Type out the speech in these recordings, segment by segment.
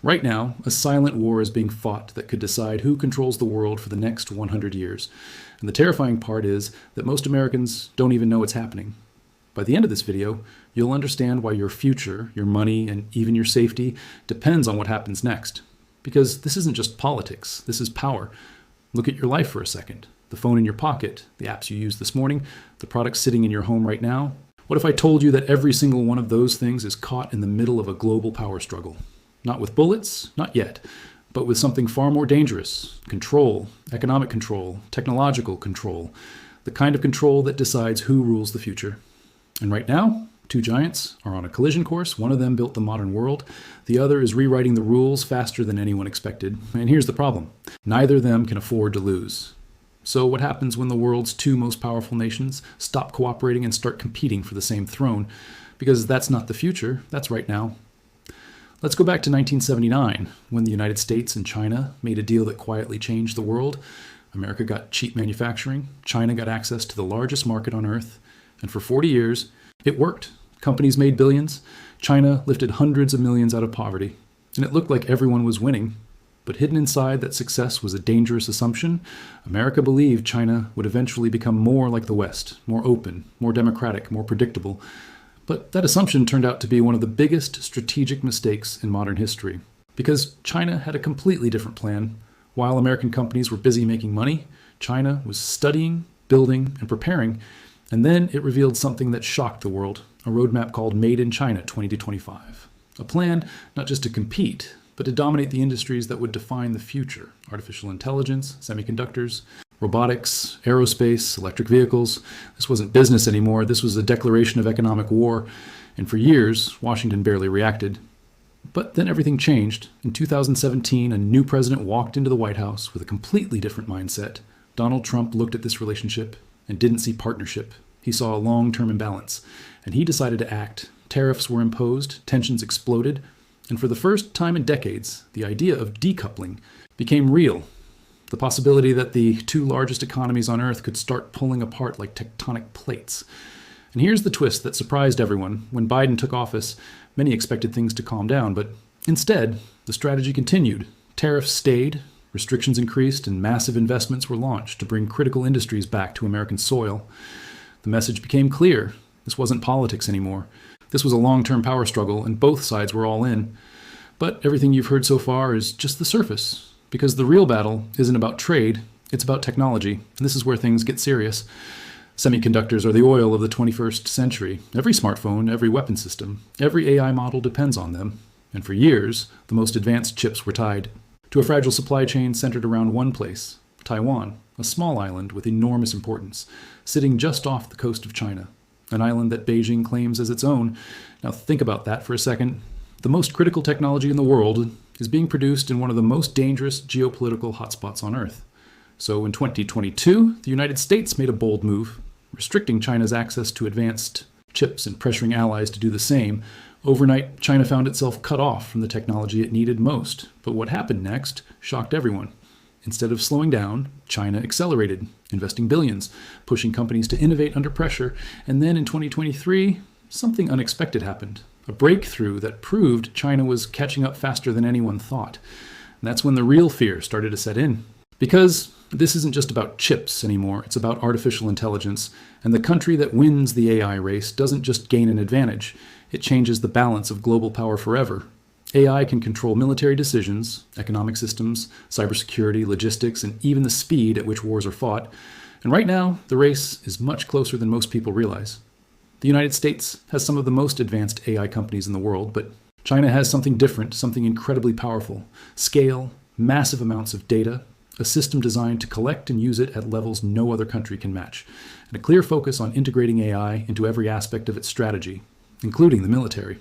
Right now, a silent war is being fought that could decide who controls the world for the next 100 years. And the terrifying part is that most Americans don't even know it's happening. By the end of this video, you'll understand why your future, your money, and even your safety depends on what happens next. Because this isn't just politics, this is power. Look at your life for a second. The phone in your pocket, the apps you used this morning, the products sitting in your home right now. What if I told you that every single one of those things is caught in the middle of a global power struggle? Not with bullets, not yet, but with something far more dangerous: control, economic control, technological control, the kind of control that decides who rules the future. And right now, two giants are on a collision course. One of them built the modern world. The other is rewriting the rules faster than anyone expected. And here's the problem: neither of them can afford to lose. So what happens when the world's two most powerful nations stop cooperating and start competing for the same throne? Because that's not the future, that's right now. Let's go back to 1979, when the United States and China made a deal that quietly changed the world. America got cheap manufacturing, China got access to the largest market on Earth, and for 40 years, it worked. Companies made billions, China lifted hundreds of millions out of poverty, and it looked like everyone was winning. But hidden inside that success was a dangerous assumption. America believed China would eventually become more like the West, more open, more democratic, more predictable. But that assumption turned out to be one of the biggest strategic mistakes in modern history, because China had a completely different plan. While American companies were busy making money, China was studying, building, and preparing, and then it revealed something that shocked the world: a roadmap called Made in China 2025. A plan not just to compete, but to dominate the industries that would define the future: artificial intelligence, semiconductors, robotics, aerospace, electric vehicles. This wasn't business anymore. This was a declaration of economic war. And for years, Washington barely reacted. But then everything changed. In 2017, a new president walked into the White House with a completely different mindset. Donald Trump looked at this relationship and didn't see partnership. He saw a long-term imbalance, and he decided to act. Tariffs were imposed, tensions exploded, and for the first time in decades, the idea of decoupling became real. The possibility that the two largest economies on Earth could start pulling apart like tectonic plates. And here's the twist that surprised everyone. When Biden took office, many expected things to calm down, but instead, the strategy continued. Tariffs stayed, restrictions increased, and massive investments were launched to bring critical industries back to American soil. The message became clear. This wasn't politics anymore. This was a long-term power struggle, and both sides were all in. But everything you've heard so far is just the surface. Because the real battle isn't about trade, it's about technology. And this is where things get serious. Semiconductors are the oil of the 21st century. Every smartphone, every weapon system, every AI model depends on them. And for years, the most advanced chips were tied to a fragile supply chain centered around one place: Taiwan, a small island with enormous importance, sitting just off the coast of China, an island that Beijing claims as its own. Now think about that for a second. The most critical technology in the world is being produced in one of the most dangerous geopolitical hotspots on Earth. So in 2022, the United States made a bold move, restricting China's access to advanced chips and pressuring allies to do the same. Overnight, China found itself cut off from the technology it needed most. But what happened next shocked everyone. Instead of slowing down, China accelerated, investing billions, pushing companies to innovate under pressure. And then in 2023, something unexpected happened. A breakthrough that proved China was catching up faster than anyone thought. And that's when the real fear started to set in. Because this isn't just about chips anymore, it's about artificial intelligence. And the country that wins the AI race doesn't just gain an advantage, it changes the balance of global power forever. AI can control military decisions, economic systems, cybersecurity, logistics, and even the speed at which wars are fought. And right now, the race is much closer than most people realize. The United States has some of the most advanced AI companies in the world, but China has something different, something incredibly powerful: scale, massive amounts of data, a system designed to collect and use it at levels no other country can match, and a clear focus on integrating AI into every aspect of its strategy, including the military.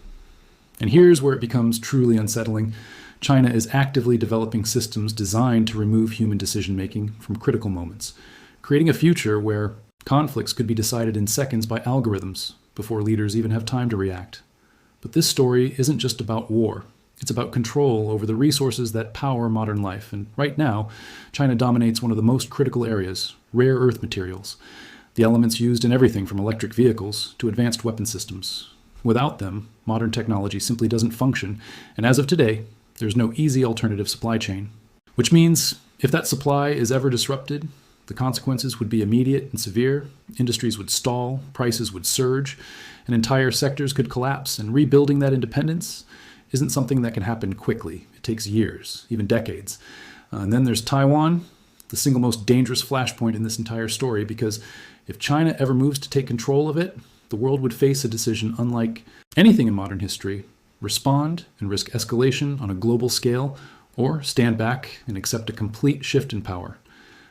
And here's where it becomes truly unsettling. China is actively developing systems designed to remove human decision-making from critical moments, creating a future where conflicts could be decided in seconds by algorithms before leaders even have time to react. But this story isn't just about war. It's about control over the resources that power modern life. And right now, China dominates one of the most critical areas: rare earth materials, the elements used in everything from electric vehicles to advanced weapon systems. Without them, modern technology simply doesn't function. And as of today, There's no easy alternative supply chain. Which means if that supply is ever disrupted, the consequences would be immediate and severe. Industries would stall, prices would surge, and entire sectors could collapse. And rebuilding that independence isn't something that can happen quickly. It takes years, even decades. And then there's Taiwan, the single most dangerous flashpoint in this entire story, because if China ever moves to take control of it, the world would face a decision unlike anything in modern history: respond and risk escalation on a global scale, or stand back and accept a complete shift in power.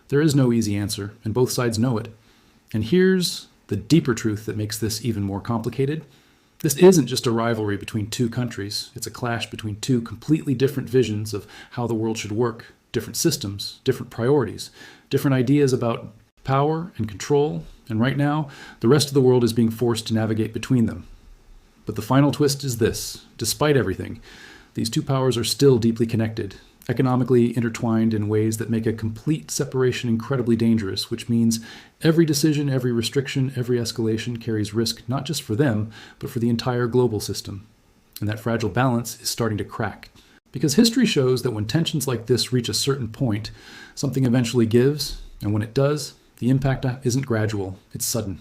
There is no easy answer, and both sides know it. And here's the deeper truth that makes this even more complicated. This isn't just a rivalry between two countries. It's a clash between two completely different visions of how the world should work, different systems, different priorities, different ideas about power and control. And right now, the rest of the world is being forced to navigate between them. But the final twist is this: despite everything, these two powers are still deeply connected, economically intertwined in ways that make a complete separation incredibly dangerous, which means every decision, every restriction, every escalation carries risk not just for them, but for the entire global system. And that fragile balance is starting to crack. Because history shows that when tensions like this reach a certain point, something eventually gives, and when it does, the impact isn't gradual, it's sudden.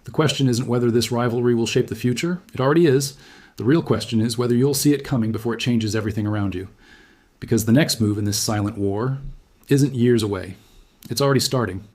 The question isn't whether this rivalry will shape the future. It already is. The real question is whether you'll see it coming before it changes everything around you. Because the next move in this silent war isn't years away. It's already starting.